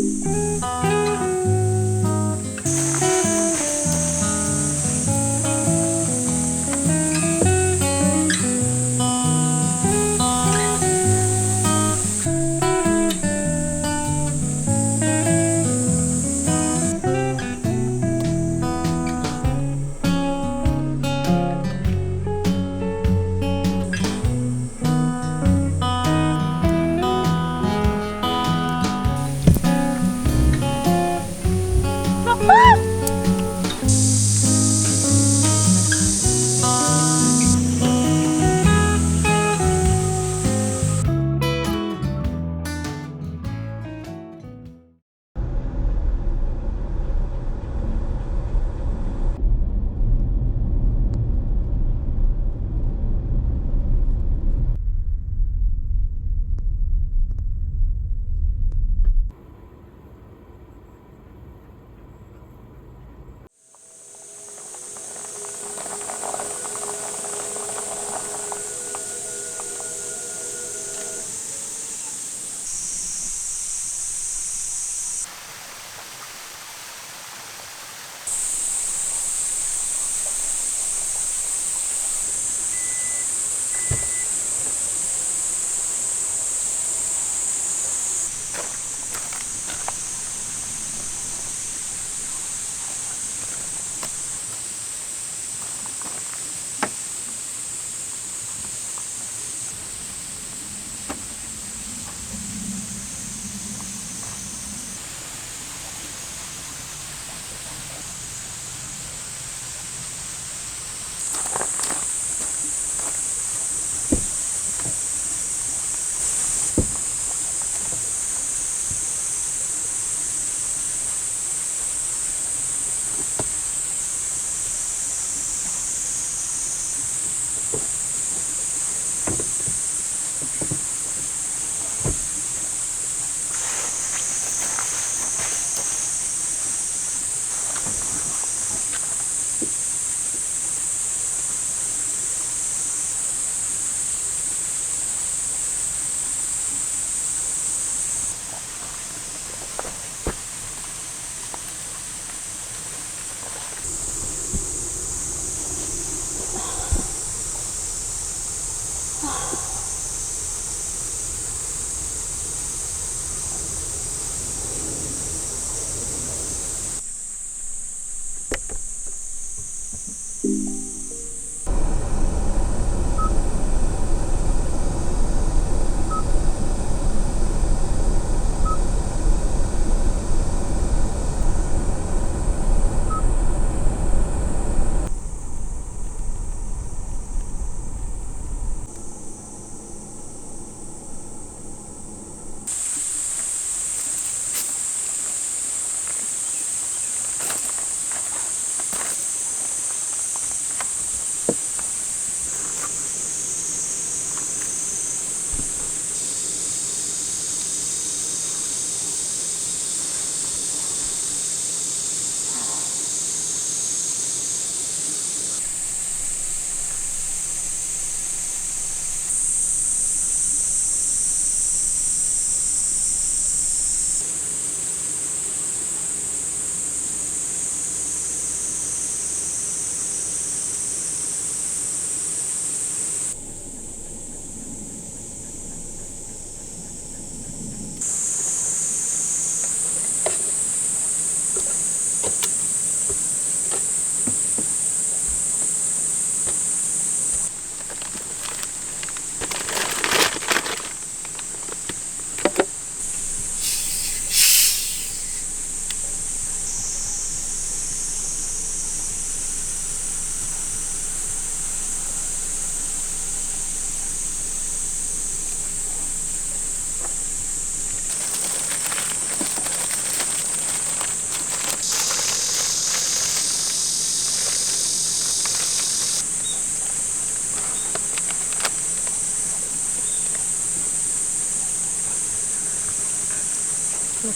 너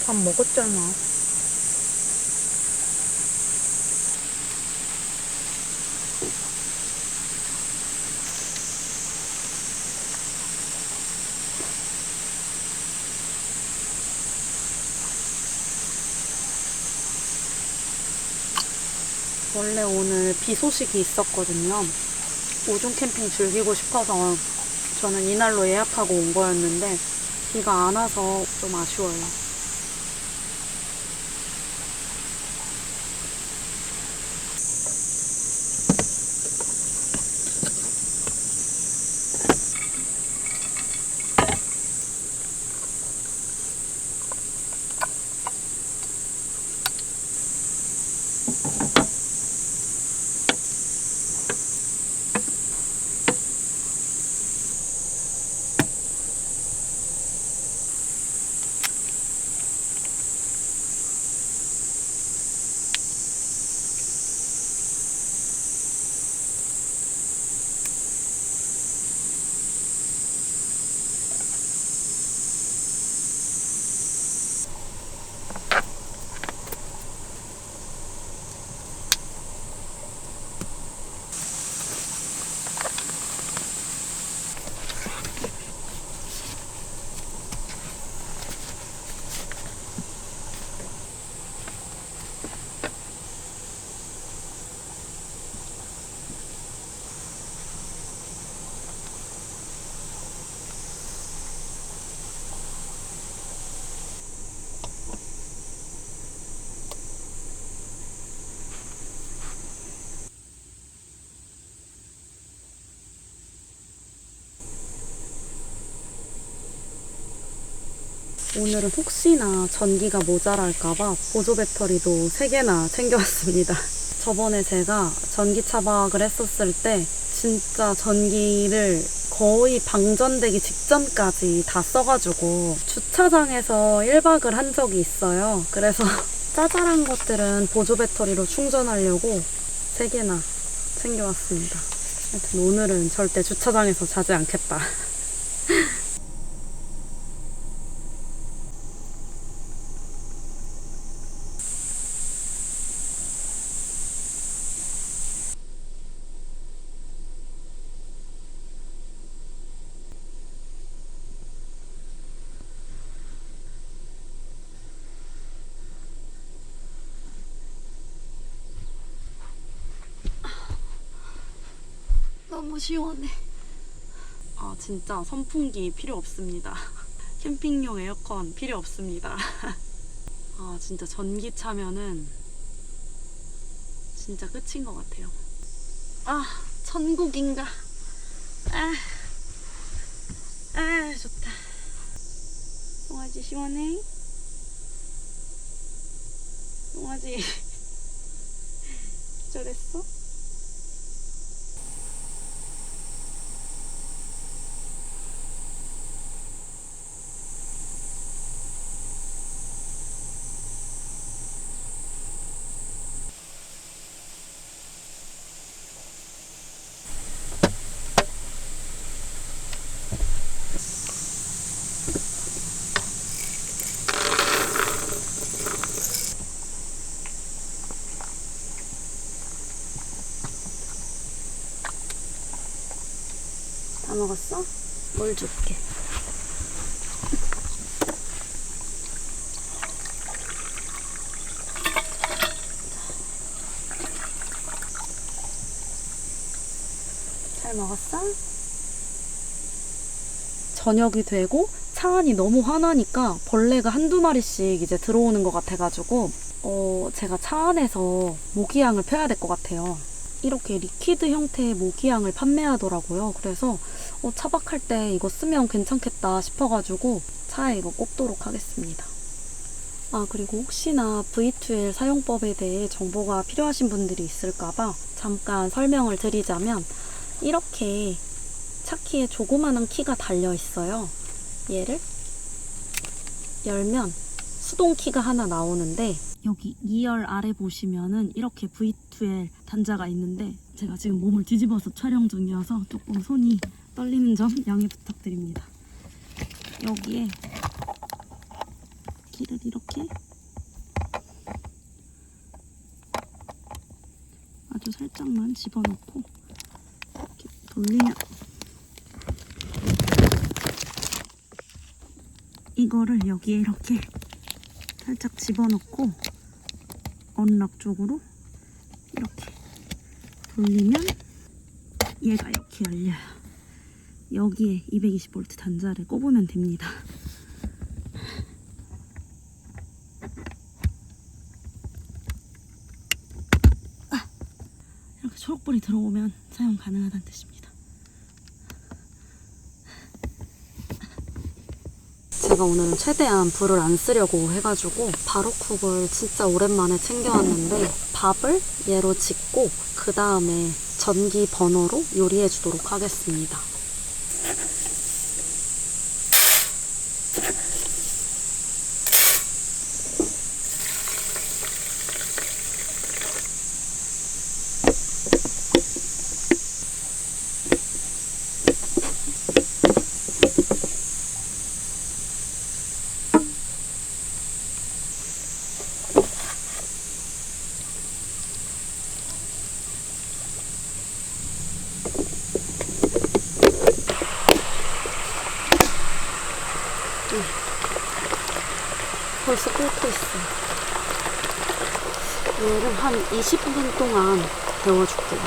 밥 먹었잖아. 원래 오늘 비 소식이 있었거든요. 우중 캠핑 즐기고 싶어서 저는 이날로 예약하고 온 거였는데 비가 안 와서 좀 아쉬워요. 오늘은 혹시나 전기가 모자랄까봐 보조 배터리도 3개나 챙겨왔습니다. 저번에 제가 전기 차박을 했었을 때 진짜 전기를 거의 방전되기 직전까지 다 써가지고 주차장에서 1박을 한 적이 있어요. 그래서 짜잘한 것들은 보조 배터리로 충전하려고 3개나 챙겨왔습니다. 하여튼 오늘은 절대 주차장에서 자지 않겠다. 너무 시원해. 아, 진짜 선풍기 필요 없습니다. 캠핑용 에어컨 필요 없습니다. 아, 진짜 전기차면은 진짜 끝인 것 같아요. 아, 천국인가. 좋다. 송아지 시원해? 송아지 기절했어? 다 먹었어? 물 줄게. 잘 먹었어? 저녁이 되고 차 안이 너무 환하니까 벌레가 한두 마리씩 이제 들어오는 것 같아가지고 제가 차 안에서 모기향을 펴야 될 것 같아요. 이렇게 리퀴드 형태의 모기향을 판매하더라고요. 그래서 차박할 때 이거 쓰면 괜찮겠다 싶어가지고 차에 이거 꼽도록 하겠습니다. 아, 그리고 혹시나 V2L 사용법에 대해 정보가 필요하신 분들이 있을까봐 잠깐 설명을 드리자면 이렇게 차키에 조그마한 키가 달려 있어요. 얘를 열면 수동 키가 하나 나오는데 여기 2열 아래 보시면은 이렇게 V2L 단자가 있는데 제가 지금 몸을 뒤집어서 촬영 중이어서 조금 손이 떨리는 점 양해 부탁드립니다. 여기에 키를 이렇게 아주 살짝만 집어넣고 이렇게 돌리면 이거를 여기에 이렇게 살짝 집어넣고 언락 쪽으로 이렇게 돌리면 얘가 이렇게 열려요. 여기에 220V 단자를 꼽으면 됩니다. 이렇게 초록불이 들어오면 사용 가능하다는 뜻입니다. 제가 오늘은 최대한 불을 안 쓰려고 해가지고 바로쿡을 진짜 오랜만에 챙겨왔는데 밥을 얘로 짓고 그 다음에 전기 버너로 요리해 주도록 하겠습니다. 벌써 끓고 있어요. 얘를 한 20분 동안 데워줄게요.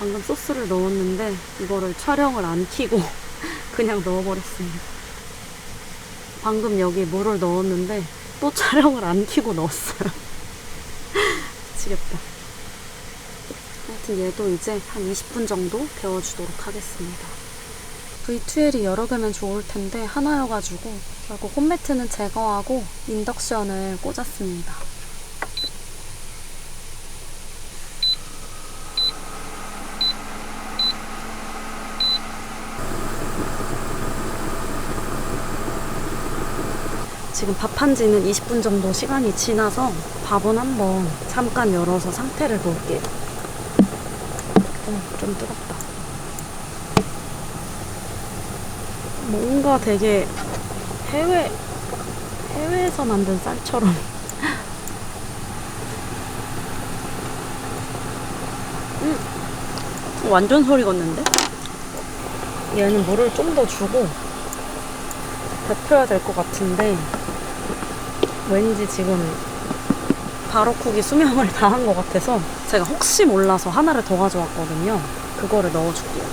방금 소스를 넣었는데 이거를 촬영을 안 켜고 그냥 넣어버렸습니다. 방금 여기 물을 넣었는데 또 촬영을 안 켜고 넣었어요. 미치겠다. 하여튼 얘도 이제 한 20분 정도 데워주도록 하겠습니다. V2L이 여러 개면 좋을 텐데 하나여가지고 결국 홈매트는 제거하고 인덕션을 꽂았습니다. 지금 밥한 지는 20분 정도 시간이 지나서 밥은 한번 잠깐 열어서 상태를 볼게요. 좀 뜨겁다. 뭔가 되게 해외에서 만든 쌀처럼. 완전 소리 걷는데? 얘는 물을 좀 더 주고 데펴야 될 것 같은데 왠지 지금 바로쿡이 수명을 다한 것 같아서 제가 혹시 몰라서 하나를 더 가져왔거든요. 그거를 넣어줄게요.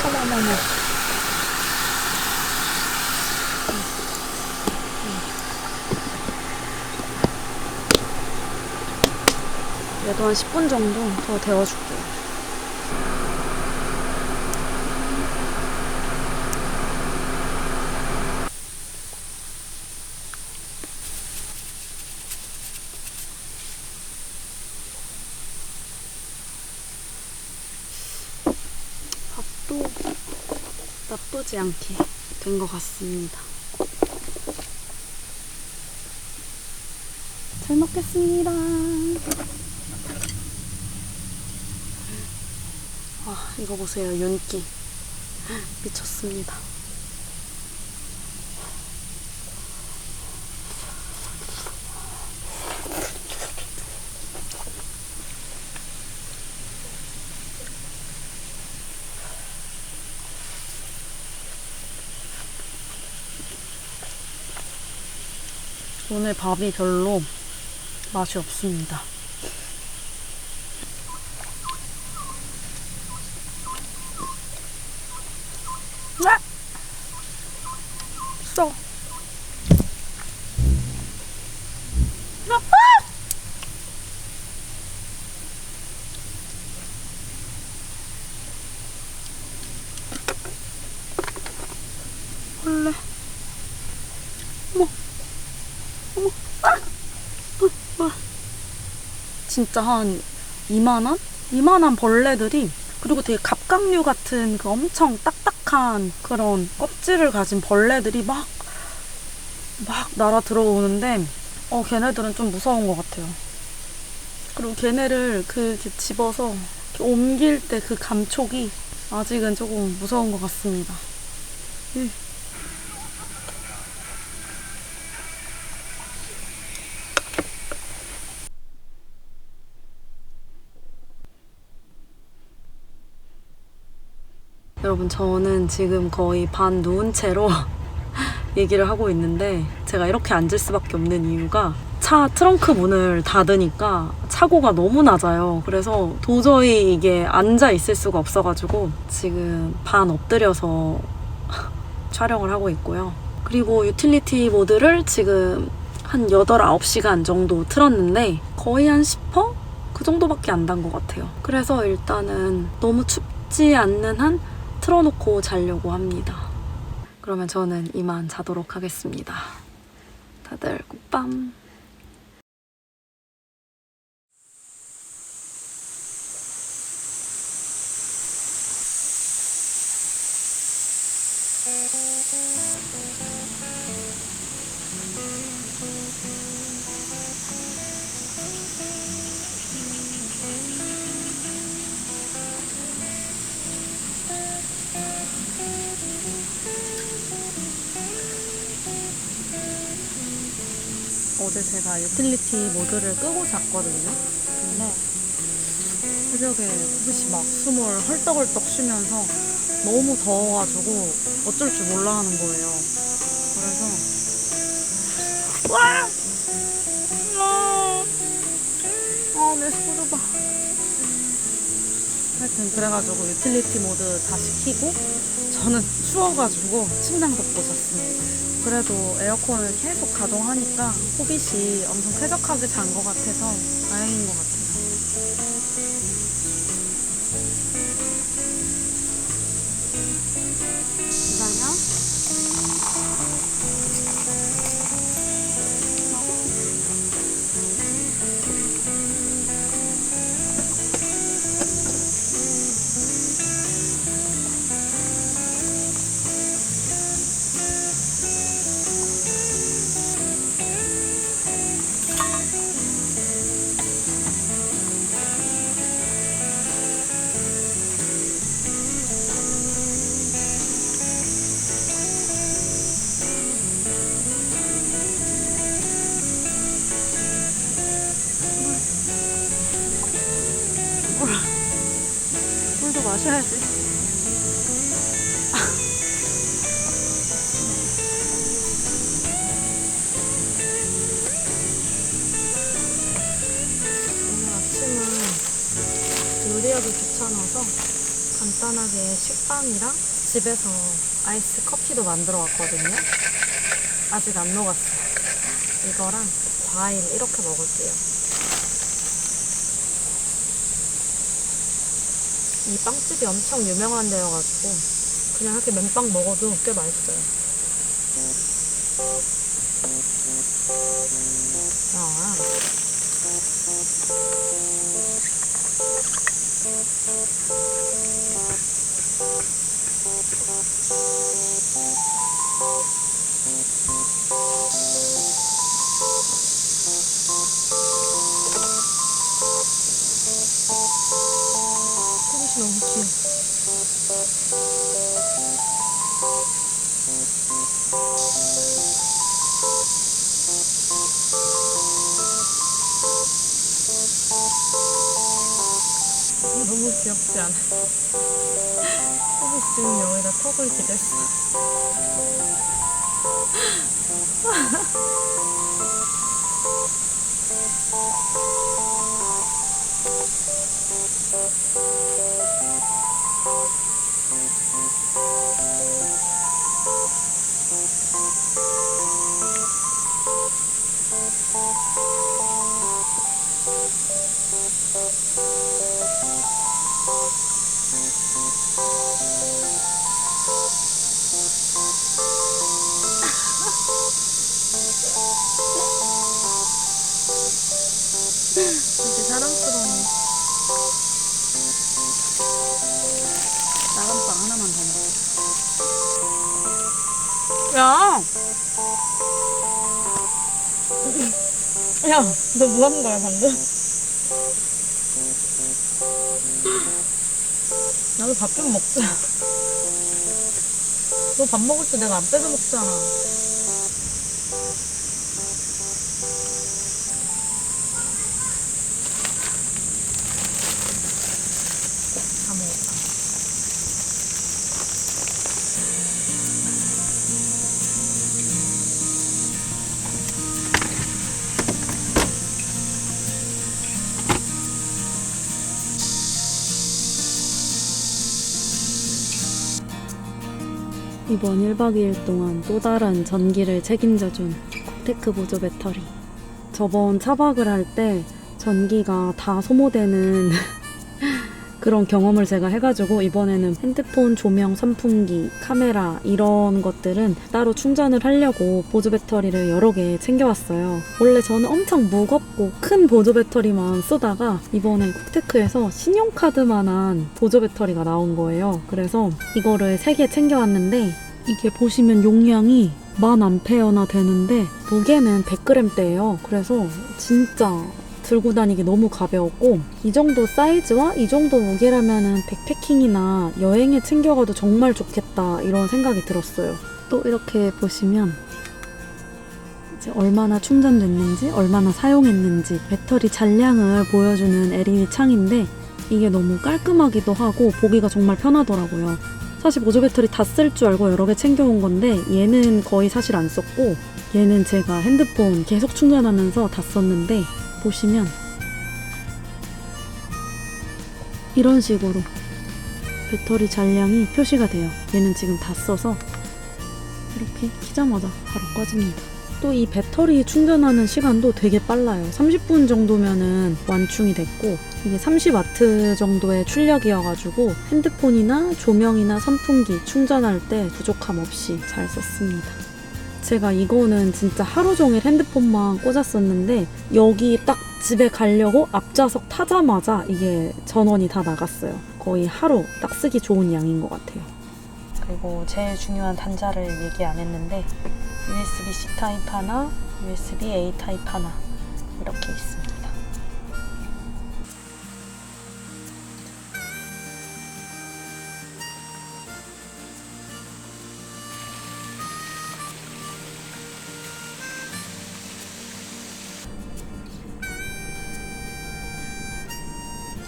어머머머. 얘도 한 10분 정도 더 데워줄게요. 밥도 나쁘지 않게 된 것 같습니다. 잘 먹겠습니다. 와, 이거 보세요. 윤기. 미쳤습니다. 오늘 밥이 별로 맛이 없습니다. 써. 원래 어머 어머 진짜 한 이만한 벌레들이, 그리고 되게 갑각류 같은 그 엄청 딱딱한 그런 껍질을 가진 벌레들이 막 날아 들어오는데 걔네들은 좀 무서운 것 같아요. 그리고 걔네를 이렇게 집어서 이렇게 옮길 때 그 감촉이 아직은 조금 무서운 것 같습니다. 여러분, 저는 지금 거의 반 누운 채로 얘기를 하고 있는데, 제가 이렇게 앉을 수밖에 없는 이유가 차 트렁크 문을 닫으니까 차고가 너무 낮아요. 그래서 도저히 이게 앉아 있을 수가 없어가지고 지금 반 엎드려서 촬영을 하고 있고요. 그리고 유틸리티 모드를 지금 한 8, 9시간 정도 틀었는데 거의 한 10%? 그 정도밖에 안 단 것 같아요. 그래서 일단은 너무 춥지 않는 한 틀어놓고 자려고 합니다. 그러면 저는 이만 자도록 하겠습니다. 다들 굿밤. 어제 제가 유틸리티 모드를 끄고 잤거든요. 근데 새벽에 푸듯이 막 숨을 헐떡헐떡 쉬면서 너무 더워가지고 어쩔 줄 몰라 하는 거예요. 그래서 내 소리봐. 하여튼 그래가지고 유틸리티 모드 다시 켜고 저는 추워가지고 침낭 덮고 잤습니다. 그래도 에어컨을 계속 가동하니까 호빗이 엄청 쾌적하게 잔 것 같아서 다행인 것 같아요. 기다려. 물도 마셔야지. 오늘 아침은 요리하기 귀찮아서 간단하게 식빵이랑 집에서 아이스 커피도 만들어 왔거든요. 아직 안 녹았어요. 이거랑 과일 이렇게 먹을게요. 이 빵집이 엄청 유명한 데여가지고 그냥 이렇게 맨빵 먹어도 꽤 맛있어요. 호빗이 너무 귀여워. 너무 귀엽지 않아? 호빗이 지금 여기다 턱을 기댔어. 되게 사랑스러워. 나간빵 하나만 더 먹어. 야! 야, 너 뭐 한 거야, 방금? 나도 밥 좀 먹자. 너 밥 먹을 때 내가 안 뺏어 먹잖아. 다 먹었다. 이번 1박 2일 동안 또 다른 전기를 책임져준 콕테크 보조 배터리. 저번 차박을 할 때 전기가 다 소모되는 그런 경험을 제가 해가지고 이번에는 핸드폰, 조명, 선풍기, 카메라 이런 것들은 따로 충전을 하려고 보조 배터리를 여러 개 챙겨왔어요. 원래 저는 엄청 무겁고 큰 보조 배터리만 쓰다가 이번에 콕테크에서 신용카드만한 보조 배터리가 나온 거예요. 그래서 이거를 3개 챙겨왔는데 이게 보시면 용량이 1000A나 되는데 무게는 100g대예요. 그래서 진짜 들고 다니기 너무 가벼웠고 이 정도 사이즈와 이 정도 무게라면은 백패킹이나 여행에 챙겨가도 정말 좋겠다 이런 생각이 들었어요. 또 이렇게 보시면 이제 얼마나 충전됐는지 얼마나 사용했는지 배터리 잔량을 보여주는 LED 창인데 이게 너무 깔끔하기도 하고 보기가 정말 편하더라고요. 사실 보조 배터리 다 쓸 줄 알고 여러 개 챙겨온 건데 얘는 거의 사실 안 썼고 얘는 제가 핸드폰 계속 충전하면서 다 썼는데 보시면 이런 식으로 배터리 잔량이 표시가 돼요. 얘는 지금 다 써서 이렇게 키자마자 바로 꺼집니다. 또 이 배터리 충전하는 시간도 되게 빨라요. 30분 정도면은 완충이 됐고 이게 30W 정도의 출력이어가지고 핸드폰이나 조명이나 선풍기 충전할 때 부족함 없이 잘 썼습니다. 제가 이거는 진짜 하루 종일 핸드폰만 꽂았었는데 여기 딱 집에 가려고 앞좌석 타자마자 이게 전원이 다 나갔어요. 거의 하루 딱 쓰기 좋은 양인 것 같아요. 그리고 제일 중요한 단자를 얘기 안 했는데 USB-C 타입 하나, USB-A 타입 하나 이렇게 있습니다.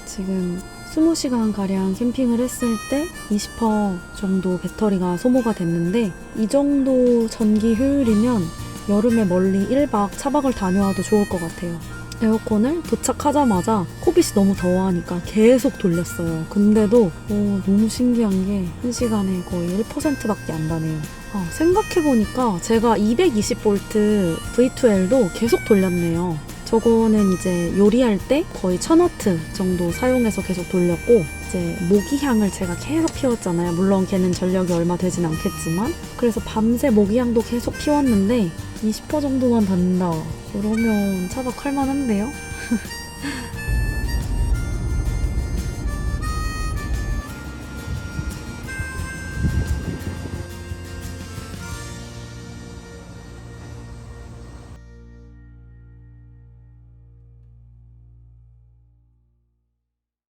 지금 20시간가량 캠핑을 했을 때 20% 정도 배터리가 소모가 됐는데 이 정도 전기 효율이면 여름에 멀리 1박 차박을 다녀와도 좋을 것 같아요. 에어컨을 도착하자마자 코빗이 너무 더워하니까 계속 돌렸어요. 근데도 너무 신기한 게 1시간에 거의 1%밖에 안 나네요. 생각해보니까 제가 220V V2L도 계속 돌렸네요. 저거는 이제 요리할 때 거의 1000W 정도 사용해서 계속 돌렸고 이제 모기향을 제가 계속 피웠잖아요. 물론 걔는 전력이 얼마 되진 않겠지만 그래서 밤새 모기향도 계속 피웠는데 20% 정도만 받는다. 그러면 차박할 만한데요?